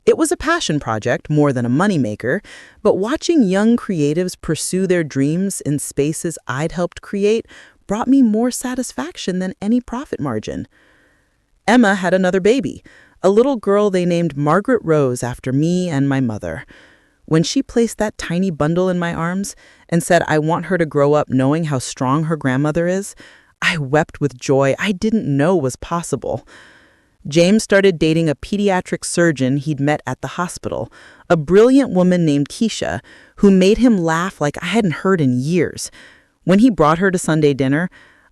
It was a passion project more than a moneymaker, but watching young creatives pursue their dreams in spaces I'd helped create brought me more satisfaction than any profit margin. Emma had another baby, a little girl they named Margaret Rose after me and my mother. When she placed that tiny bundle in my arms and said, "I want her to grow up knowing how strong her grandmother is," I wept with joy I didn't know was possible. James started dating a pediatric surgeon he'd met at the hospital, a brilliant woman named Keisha, who made him laugh like I hadn't heard in years. When he brought her to Sunday dinner,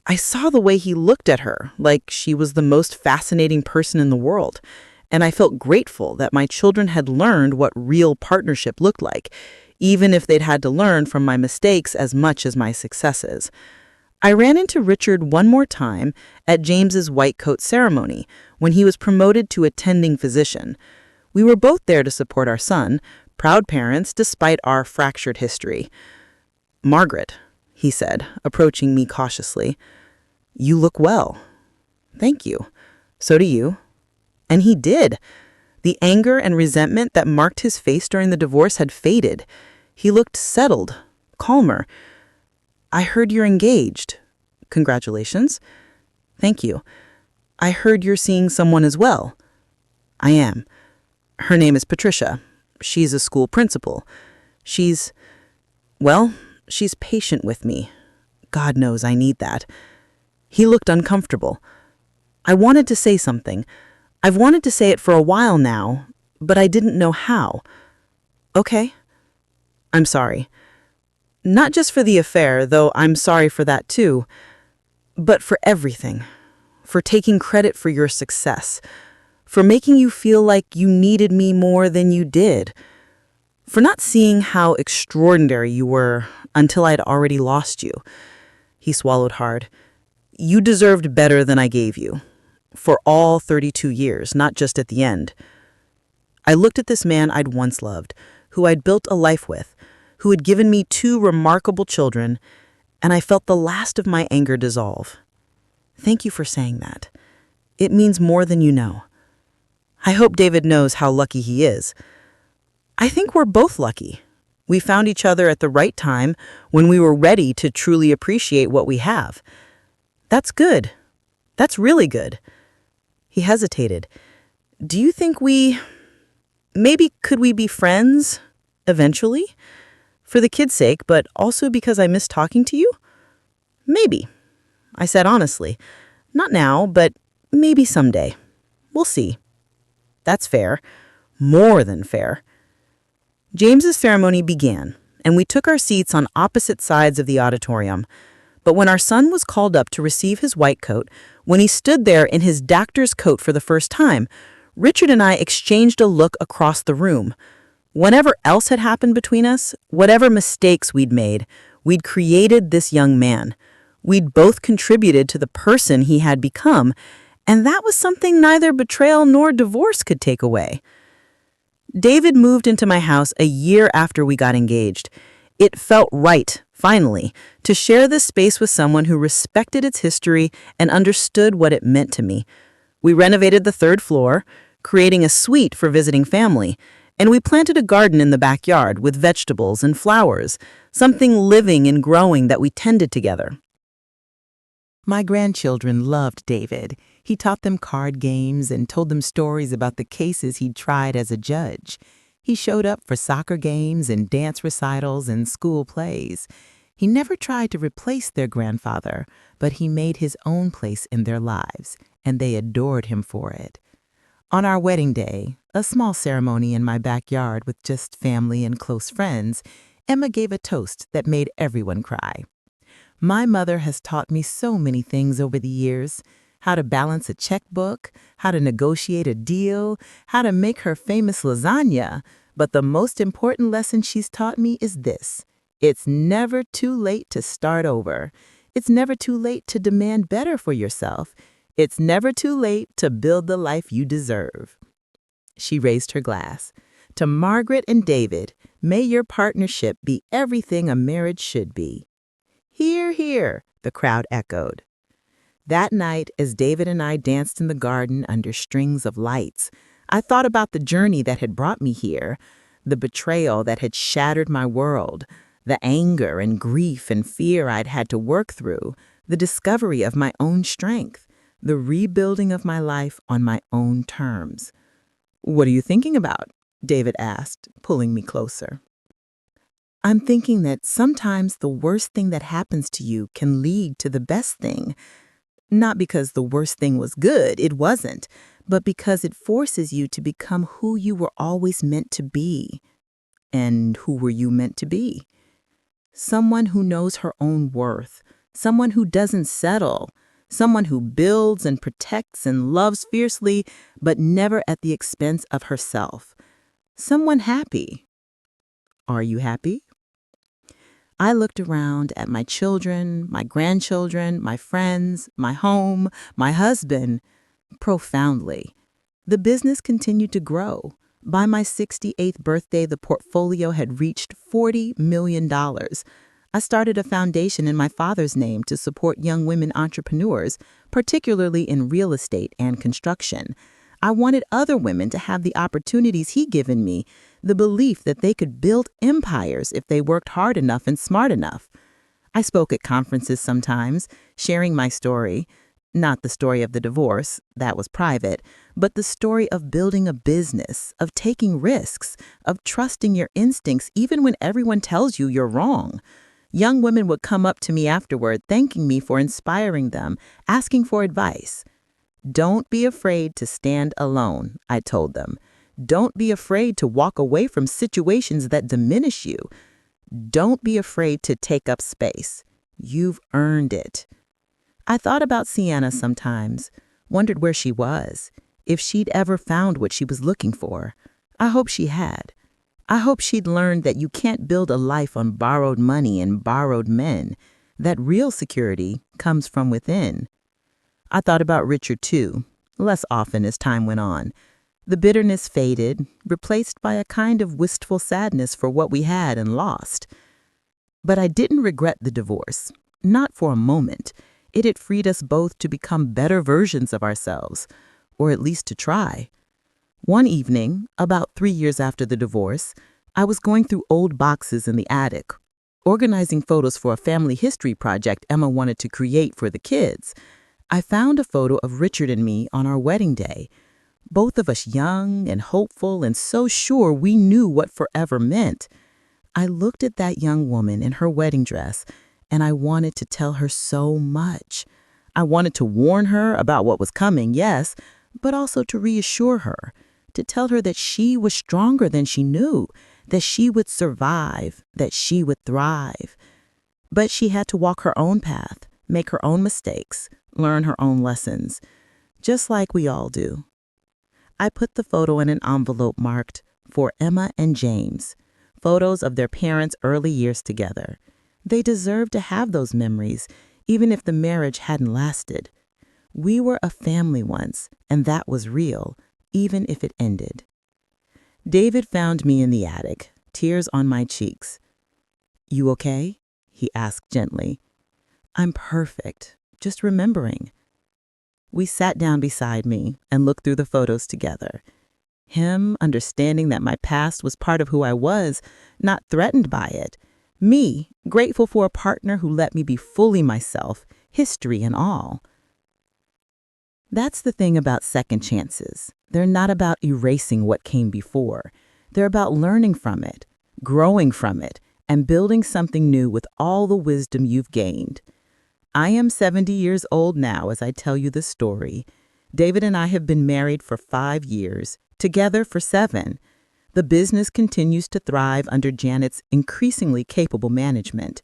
I saw the way he looked at her, like she was the most fascinating person in the world. And I felt grateful that my children had learned what real partnership looked like, even if they'd had to learn from my mistakes as much as my successes. I ran into Richard one more time at James's white coat ceremony when he was promoted to attending physician. We were both there to support our son, proud parents despite our fractured history. "Margaret," he said, approaching me cautiously, "you look well." "Thank you. So do you." And he did. The anger and resentment that marked his face during the divorce had faded. He looked settled, calmer. "I heard you're engaged." "Congratulations." "Thank you. I heard you're seeing someone as well." "I am. Her name is Patricia. She's a school principal. She's patient with me. God knows I need that." He looked uncomfortable. I wanted to say something. I've wanted to say it for a while now, but I didn't know how. "Okay. I'm sorry. Not just for the affair, though I'm sorry for that too, but for everything. For taking credit for your success. For making you feel like you needed me more than you did. For not seeing how extraordinary you were until I'd already lost you." He swallowed hard. "You deserved better than I gave you. For all 32 years, not just at the end." I looked at this man I'd once loved, who I'd built a life with, who had given me 2 remarkable children, and I felt the last of my anger dissolve. "Thank you for saying that. It means more than you know. I hope David knows how lucky he is. I think we're both lucky. We found each other at the right time when we were ready to truly appreciate what we have. That's good. That's really good." He hesitated. "Do you think could we be friends eventually? For the kids' sake, but also because I miss talking to you?" "Maybe," I said honestly. "Not now, but maybe someday. We'll see." "That's fair. More than fair." James's ceremony began, and we took our seats on opposite sides of the auditorium. But when our son was called up to receive his white coat, when he stood there in his doctor's coat for the first time, Richard and I exchanged a look across the room. Whatever else had happened between us, whatever mistakes we'd made, we'd created this young man. We'd both contributed to the person he had become, and that was something neither betrayal nor divorce could take away. David moved into my house a year after we got engaged. It felt right, finally, to share this space with someone who respected its history and understood what it meant to me. We renovated the 3rd floor, creating a suite for visiting family, and we planted a garden in the backyard with vegetables and flowers, something living and growing that we tended together. My grandchildren loved David. He taught them card games and told them stories about the cases he'd tried as a judge. He showed up for soccer games and dance recitals and school plays. He never tried to replace their grandfather, but he made his own place in their lives, and they adored him for it. On our wedding day, a small ceremony in my backyard with just family and close friends, Emma gave a toast that made everyone cry. My mother has taught me so many things over the years: how to balance a checkbook, how to negotiate a deal, how to make her famous lasagna. But the most important lesson she's taught me is this: it's never too late to start over. It's never too late to demand better for yourself. It's never too late to build the life you deserve. She raised her glass. To Margaret and David, may your partnership be everything a marriage should be. Hear, hear, the crowd echoed. That night, as David and I danced in the garden under strings of lights, I thought about the journey that had brought me here, the betrayal that had shattered my world, the anger and grief and fear I'd had to work through, the discovery of my own strength, the rebuilding of my life on my own terms. "What are you thinking about?" David asked, pulling me closer. "I'm thinking that sometimes the worst thing that happens to you can lead to the best thing. Not because the worst thing was good, it wasn't, but because it forces you to become who you were always meant to be." "And who were you meant to be?" "Someone who knows her own worth, someone who doesn't settle, someone who builds and protects and loves fiercely, but never at the expense of herself. Someone happy." "Are you happy?" I looked around at my children, my grandchildren, my friends, my home, my husband, profoundly. The business continued to grow. By my 68th birthday, the portfolio had reached $40 million. I started a foundation in my father's name to support young women entrepreneurs, particularly in real estate and construction. I wanted other women to have the opportunities he'd given me, the belief that they could build empires if they worked hard enough and smart enough. I spoke at conferences sometimes, sharing my story, not the story of the divorce, that was private, but the story of building a business, of taking risks, of trusting your instincts even when everyone tells you you're wrong. Young women would come up to me afterward, thanking me for inspiring them, asking for advice. "Don't be afraid to stand alone," I told them. "Don't be afraid to walk away from situations that diminish you. Don't be afraid to take up space. You've earned it." I thought about Sienna sometimes, wondered where she was, if she'd ever found what she was looking for. I hope she had. I hope she'd learned that you can't build a life on borrowed money and borrowed men, that real security comes from within. I thought about Richard too, less often as time went on. The bitterness faded, replaced by a kind of wistful sadness for what we had and lost. But I didn't regret the divorce, not for a moment. It had freed us both to become better versions of ourselves, or at least to try. One evening, about 3 years after the divorce, I was going through old boxes in the attic, organizing photos for a family history project Emma wanted to create for the kids. I found a photo of Richard and me on our wedding day, both of us young and hopeful and so sure we knew what forever meant. I looked at that young woman in her wedding dress, and I wanted to tell her so much. I wanted to warn her about what was coming, yes, but also to reassure her, to tell her that she was stronger than she knew, that she would survive, that she would thrive. But she had to walk her own path, make her own mistakes, learn her own lessons, just like we all do. I put the photo in an envelope marked "For Emma and James," photos of their parents' early years together. They deserved to have those memories, even if the marriage hadn't lasted. We were a family once, and that was real, even if it ended. David found me in the attic, tears on my cheeks. "You okay?" he asked gently. "I'm perfect, just remembering." We sat down beside me and looked through the photos together. Him understanding that my past was part of who I was, not threatened by it. Me, grateful for a partner who let me be fully myself, history and all. That's the thing about second chances. They're not about erasing what came before. They're about learning from it, growing from it, and building something new with all the wisdom you've gained. I am 70 years old now as I tell you this story. David and I have been married for 5 years, together for 7. The business continues to thrive under Janet's increasingly capable management.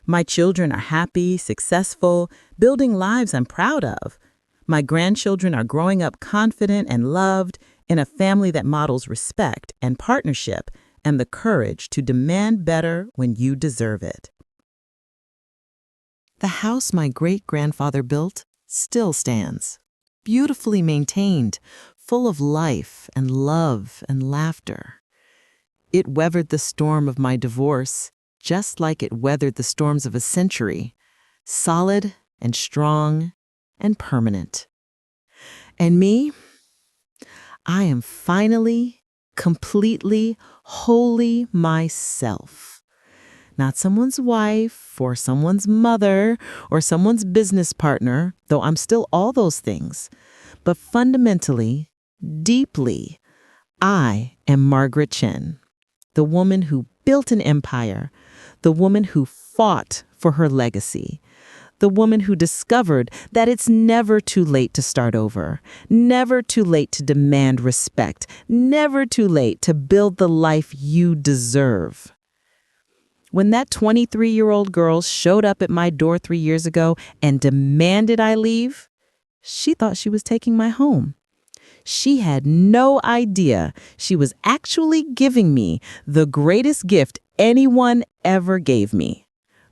My children are happy, successful, building lives I'm proud of. My grandchildren are growing up confident and loved in a family that models respect and partnership and the courage to demand better when you deserve it. The house my great-grandfather built still stands, beautifully maintained, full of life and love and laughter. It weathered the storm of my divorce, just like it weathered the storms of a century, solid and strong and permanent. And me? I am finally, completely, wholly myself. Not someone's wife or someone's mother or someone's business partner, though I'm still all those things. But fundamentally, deeply, I am Margaret Chen, the woman who built an empire, the woman who fought for her legacy, the woman who discovered that it's never too late to start over, never too late to demand respect, never too late to build the life you deserve. When that 23-year-old girl showed up at my door 3 years ago and demanded I leave, she thought she was taking my home. She had no idea she was actually giving me the greatest gift anyone ever gave me,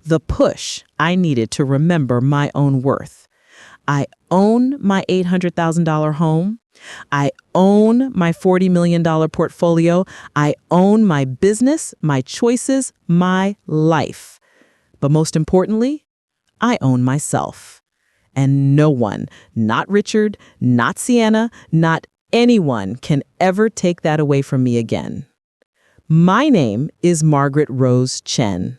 the push I needed to remember my own worth. I own my $800,000 home. I own my $40 million portfolio. I own my business, my choices, my life. But most importantly, I own myself. And no one, not Richard, not Sienna, not anyone can ever take that away from me again. My name is Margaret Rose Chen.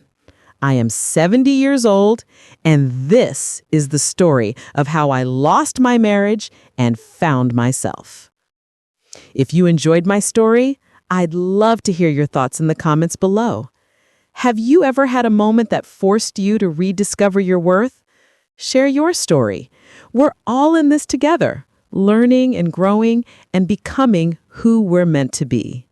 I am 70 years old, and this is the story of how I lost my marriage and found myself. If you enjoyed my story, I'd love to hear your thoughts in the comments below. Have you ever had a moment that forced you to rediscover your worth? Share your story. We're all in this together, learning and growing and becoming who we're meant to be.